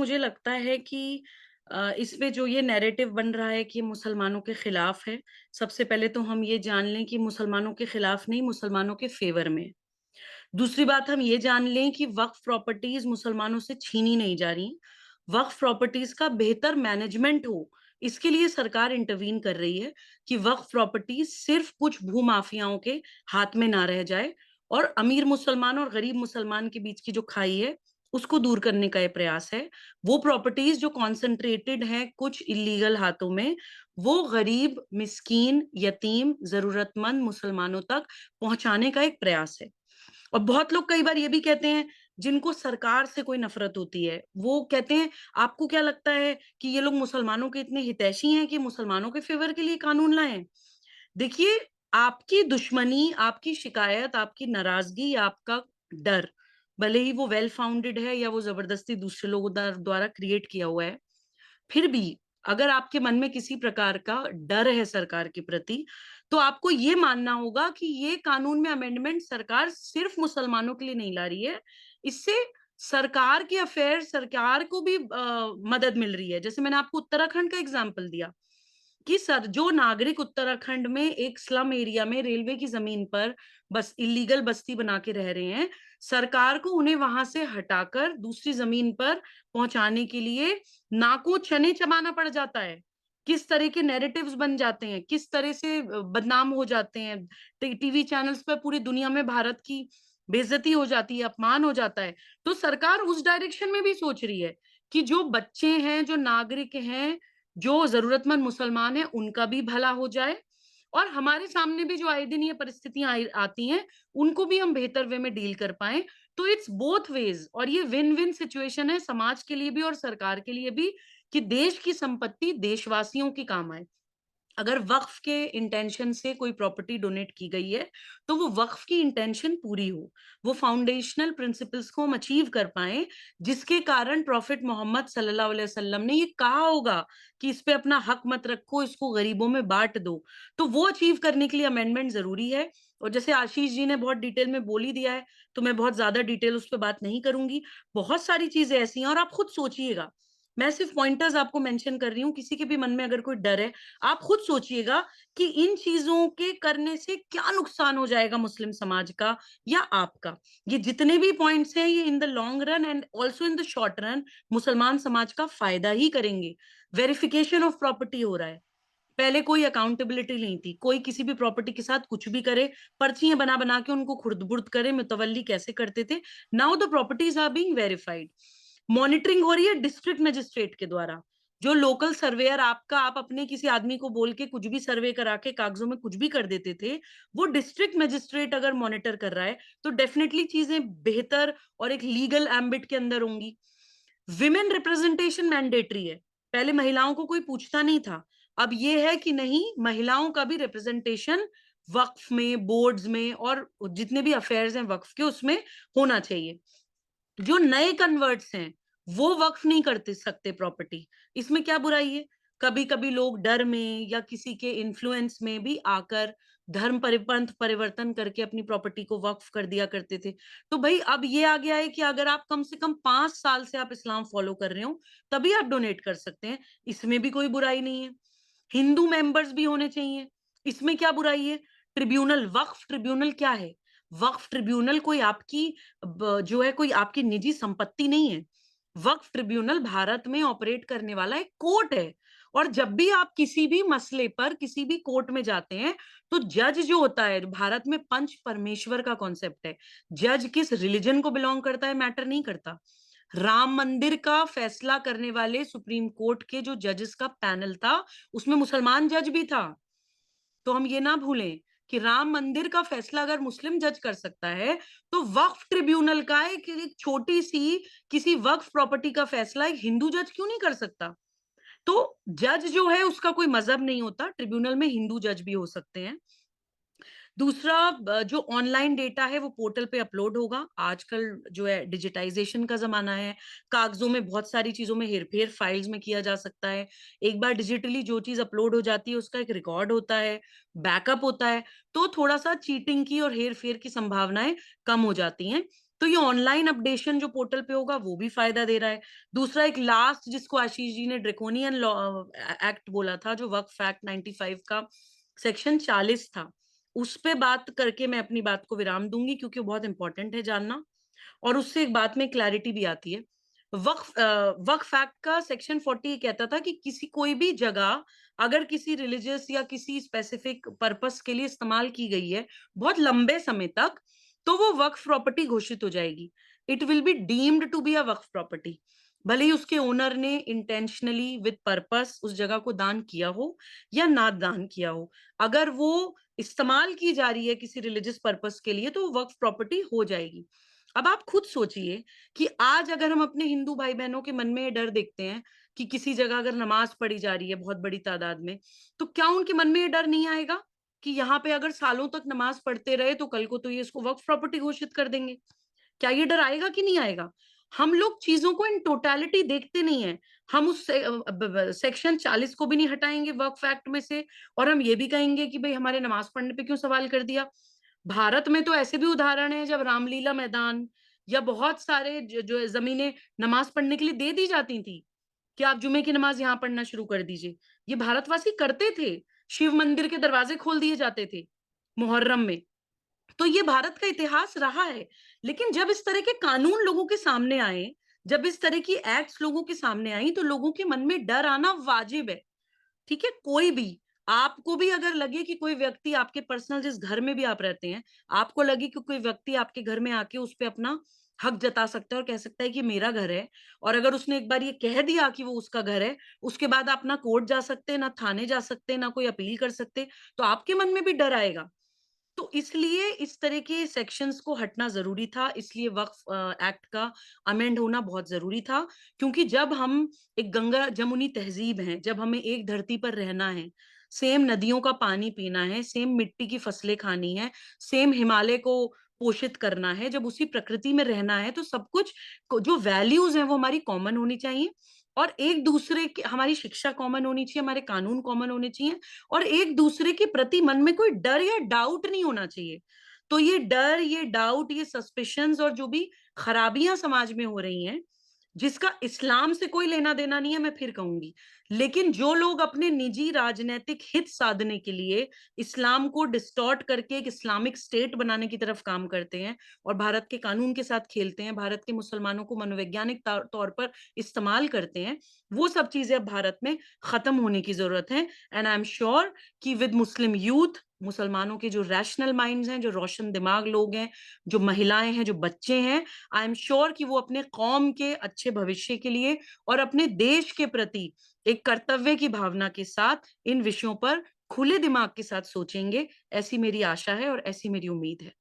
मुझे लगता है कि इसमें जो ये नैरेटिव बन रहा है कि ये मुसलमानों के खिलाफ है, सबसे पहले तो हम ये जान लें कि मुसलमानों के खिलाफ नहीं, मुसलमानों के फेवर में। दूसरी बात हम ये जान लें कि वक्फ प्रॉपर्टीज मुसलमानों से छीनी नहीं जा रही। वक्फ प्रॉपर्टीज का बेहतर मैनेजमेंट हो, इसके लिए सरकार इंटरवीन कर रही है कि वक्फ प्रॉपर्टीज सिर्फ कुछ भूमाफियाओं के हाथ में ना रह जाए और अमीर मुसलमान और गरीब मुसलमान के बीच की जो खाई है उसको दूर करने का ये प्रयास है। वो प्रॉपर्टीज जो कॉन्सेंट्रेटेड हैं कुछ इलीगल हाथों में, वो गरीब, मिस्कीन, यतीम, जरूरतमंद मुसलमानों तक पहुंचाने का एक प्रयास है। और बहुत लोग कई बार ये भी कहते हैं, जिनको सरकार से कोई नफरत होती है, वो कहते हैं, आपको क्या लगता है कि ये लोग मुसलमानों के इतने हितैषी हैं कि मुसलमानों के फेवर के लिए कानून लाएं? देखिए, आपकी दुश्मनी, आपकी शिकायत, आपकी नाराजगी या आपका डर, भले ही वो वेल फाउंडेड है या वो जबरदस्ती दूसरे लोगों द्वारा क्रिएट किया हुआ है, फिर भी अगर आपके मन में किसी प्रकार का डर है सरकार के प्रति, तो आपको ये मानना होगा कि ये कानून में अमेंडमेंट सरकार सिर्फ मुसलमानों के लिए नहीं ला रही है। इससे सरकार के अफेयर, सरकार को भी मदद मिल रही है। जैसे मैंने आपको उत्तराखंड का एग्जाम्पल दिया कि सर, जो नागरिक उत्तराखंड में एक स्लम एरिया में रेलवे की जमीन पर बस इलीगल बस्ती बना के रह रहे हैं, सरकार को उन्हें वहां से हटाकर दूसरी जमीन पर पहुंचाने के लिए नाको चने चबाना पड़ जाता है। किस तरह के नैरेटिव्स बन जाते हैं, किस तरह से बदनाम हो जाते हैं। टीवी चैनल्स पर पूरी दुनिया में भारत की बेइज्जती हो जाती है, अपमान हो जाता है। तो सरकार उस डायरेक्शन में भी सोच रही है कि जो बच्चे हैं, जो नागरिक हैं, जो जरूरतमंद मुसलमान हैं, उनका भी भला हो जाए और हमारे सामने भी जो आए दिन ये परिस्थितियां आती हैं, उनको भी हम बेहतर वे में डील कर पाए। तो इट्स बोथ वेज और ये विन विन सिचुएशन है, समाज के लिए भी और सरकार के लिए भी, कि देश की संपत्ति देशवासियों की काम आए। अगर वक्फ के इंटेंशन से कोई प्रॉपर्टी डोनेट की गई है, तो वो वक्फ की इंटेंशन पूरी हो, वो फाउंडेशनल प्रिंसिपल्स को हम अचीव कर पाए, जिसके कारण प्रॉफिट मोहम्मद सल्लल्लाहु अलैहि वसल्लम ने ये कहा होगा कि इस पे अपना हक मत रखो, इसको गरीबों में बांट दो। तो वो अचीव करने के लिए अमेंडमेंट जरूरी है। और जैसे आशीष जी ने बहुत डिटेल में बोल ही दिया है, तो मैं बहुत ज्यादा डिटेल उस पर बात नहीं करूंगी। बहुत सारी चीजें ऐसी हैं और आप खुद सोचिएगा। मैं सिर्फ पॉइंटर्स आपको मेंशन कर रही हूँ, किसी के भी मन में अगर कोई डर है, आप खुद सोचिएगा कि इन चीजों के करने से क्या नुकसान हो जाएगा मुस्लिम समाज का या आपका। ये जितने भी पॉइंट्स हैं, ये in the long run and also in the short run मुसलमान समाज का फायदा ही करेंगे। वेरिफिकेशन ऑफ प्रॉपर्टी हो रहा है। पहले कोई अकाउंटेबिलिटी नहीं थी, कोई किसी भी प्रॉपर्टी के साथ कुछ भी करे, पर्चियां बना बना के उनको खुर्द बुर्द करे, मुतवल्ली कैसे करते थे। Now the properties are being verified. Monitoring हो रही है डिस्ट्रिक्ट मजिस्ट्रेट के द्वारा। जो लोकल सर्वेयर आपका, आप अपने किसी आदमी को बोल के कुछ भी सर्वे करा के कागजों में कुछ भी कर देते थे, वो डिस्ट्रिक्ट मजिस्ट्रेट अगर मॉनिटर कर रहा है, तो डेफिनेटली चीजें बेहतर और एक लीगल एम्बिट के अंदर होंगी। विमेन रिप्रेजेंटेशन मैंडेटरी है। पहले महिलाओं को कोई पूछता नहीं था, अब ये है कि नहीं, महिलाओं का भी रिप्रेजेंटेशन वक्फ में, बोर्ड्स में और जितने भी अफेयर्स हैं वक्फ के, उसमें होना चाहिए। जो नए कन्वर्ट्स हैं, वो वक्फ नहीं करते सकते प्रॉपर्टी, इसमें क्या बुराई है? कभी कभी लोग डर में या किसी के इन्फ्लुएंस में भी आकर धर्म परिपंथ परिवर्तन करके अपनी प्रॉपर्टी को वक्फ कर दिया करते थे। तो भाई अब ये आ गया है कि अगर आप कम से कम 5 साल से आप इस्लाम फॉलो कर रहे हो, तभी आप डोनेट कर सकते हैं। इसमें भी कोई बुराई नहीं है। हिंदू मेंबर्स भी होने चाहिए, इसमें क्या बुराई है? ट्रिब्यूनल, वक्फ ट्रिब्यूनल क्या है? वक्फ ट्रिब्यूनल कोई आपकी जो है, कोई आपकी निजी संपत्ति नहीं है। वक्फ ट्रिब्यूनल भारत में ऑपरेट करने वाला एक कोर्ट है। और जब भी आप किसी भी मसले पर किसी भी कोर्ट में जाते हैं, तो जज जो होता है, भारत में पंच परमेश्वर का कॉन्सेप्ट है, जज किस रिलीजन को बिलोंग करता है मैटर नहीं करता। राम मंदिर का फैसला करने वाले सुप्रीम कोर्ट के जो जजेस का पैनल था, उसमें मुसलमान जज भी था। तो हम ये ना भूलें कि राम मंदिर का फैसला अगर मुस्लिम जज कर सकता है, तो वक्फ ट्रिब्यूनल का एक छोटी सी किसी वक्फ प्रॉपर्टी का फैसला एक हिंदू जज क्यों नहीं कर सकता? तो जज जो है उसका कोई मजहब नहीं होता, ट्रिब्यूनल में हिंदू जज भी हो सकते हैं। दूसरा, जो ऑनलाइन डेटा है वो पोर्टल पे अपलोड होगा। आजकल जो है डिजिटाइजेशन का जमाना है, कागजों में बहुत सारी चीजों में हेरफेर फाइल्स में किया जा सकता है। एक बार डिजिटली जो चीज अपलोड हो जाती है, उसका एक रिकॉर्ड होता है, बैकअप होता है, तो थोड़ा सा चीटिंग की और हेर फेर की संभावनाएं कम हो जाती हैं। तो ये ऑनलाइन अपडेशन जो पोर्टल पे होगा वो भी फायदा दे रहा है। दूसरा एक लास्ट जिसको आशीष जी ने ड्रैकोनियन लॉ एक्ट बोला था, जो वक्फ एक्ट 95 का सेक्शन 40 था, उस पे बात करके मैं अपनी बात को विराम दूंगी, क्योंकि वो बहुत इंपॉर्टेंट है जानना, और उससे एक बात में क्लैरिटी भी आती है। वक्फ एक्ट का सेक्शन 40 कहता था कि किसी कोई भी जगह अगर किसी रिलीजियस या किसी स्पेसिफिक पर्पस के लिए इस्तेमाल की गई है बहुत लंबे समय तक, तो वो वक्फ प्रॉपर्टी घोषित हो जाएगी। It will be deemed to be a waqf property, भले ही उसके ओनर ने इंटेंशनली विद पर्पस उस जगह को दान किया हो या ना दान किया हो। अगर वो इस्तेमाल की जा रही है किसी रिलीजियस पर्पस के लिए, तो वक्फ प्रॉपर्टी हो जाएगी। अब आप खुद सोचिए कि आज अगर हम अपने हिंदू भाई बहनों के मन में ये डर देखते हैं कि किसी जगह अगर नमाज पढ़ी जा रही है बहुत बड़ी तादाद में, तो क्या उनके मन में ये डर नहीं आएगा कि यहाँ पे अगर सालों तक नमाज पढ़ते रहे तो कल को तो ये इसको वक्फ प्रॉपर्टी घोषित कर देंगे? क्या ये डर आएगा कि नहीं आएगा? हम लोग चीजों को इन टोटलिटी देखते नहीं है। हम उस सेक्शन 40 को भी नहीं हटाएंगे वक्फ एक्ट में से, और हम ये भी कहेंगे कि भाई हमारे नमाज पढ़ने पे क्यों सवाल कर दिया। भारत में तो ऐसे भी उदाहरण है जब रामलीला मैदान या बहुत सारे जो जमीनें नमाज पढ़ने के लिए दे दी जाती थी कि आप जुमे की नमाज यहाँ पढ़ना शुरू कर दीजिए, ये भारतवासी करते थे। शिव मंदिर के दरवाजे खोल दिए जाते थे मुहर्रम में। तो ये भारत का इतिहास रहा है। लेकिन जब इस तरह के कानून लोगों के सामने आए, जब इस तरह की एक्ट्स लोगों के सामने आई, तो लोगों के मन में डर आना वाजिब है। ठीक है, कोई भी, आपको भी अगर लगे कि कोई व्यक्ति आपके पर्सनल जिस घर में भी आप रहते हैं, आपको लगे कि कोई व्यक्ति आपके घर में आके उस पे अपना हक जता सकता है और कह सकता है कि मेरा घर है, और अगर उसने एक बार ये कह दिया कि वो उसका घर है, उसके बाद आप ना कोर्ट जा सकते, ना थाने जा सकते, ना कोई अपील कर सकते, तो आपके मन में भी डर आएगा। तो इसलिए इस तरह के सेक्शंस को हटना जरूरी था, इसलिए वक्फ एक्ट का अमेंड होना बहुत जरूरी था। क्योंकि जब हम एक गंगा जमुनी तहजीब हैं, जब हमें एक धरती पर रहना है, सेम नदियों का पानी पीना है, सेम मिट्टी की फसलें खानी है, सेम हिमालय को पोषित करना है, जब उसी प्रकृति में रहना है, तो सब कुछ जो वैल्यूज हैं वो हमारी कॉमन होनी चाहिए, और एक दूसरे की हमारी शिक्षा कॉमन होनी चाहिए, हमारे कानून कॉमन होने चाहिए, और एक दूसरे के प्रति मन में कोई डर या डाउट नहीं होना चाहिए। तो ये डर, ये डाउट, ये सस्पिशंस और जो भी खराबियां समाज में हो रही हैं, जिसका इस्लाम से कोई लेना देना नहीं है, मैं फिर कहूंगी, लेकिन जो लोग अपने निजी राजनीतिक हित साधने के लिए इस्लाम को डिस्टॉर्ट करके एक इस्लामिक स्टेट बनाने की तरफ काम करते हैं और भारत के कानून के साथ खेलते हैं, भारत के मुसलमानों को मनोवैज्ञानिक तौर पर इस्तेमाल करते हैं, वो सब चीजें अब भारत में खत्म होने की जरूरत है। एंड आई एम श्योर कि विद मुस्लिम यूथ, मुसलमानों के जो रैशनल माइंड्स हैं, जो रोशन दिमाग लोग हैं, जो महिलाएं हैं, जो बच्चे हैं, आई एम श्योर कि वो अपने कौम के अच्छे भविष्य के लिए और अपने देश के प्रति एक कर्तव्य की भावना के साथ इन विषयों पर खुले दिमाग के साथ सोचेंगे। ऐसी मेरी आशा है और ऐसी मेरी उम्मीद है।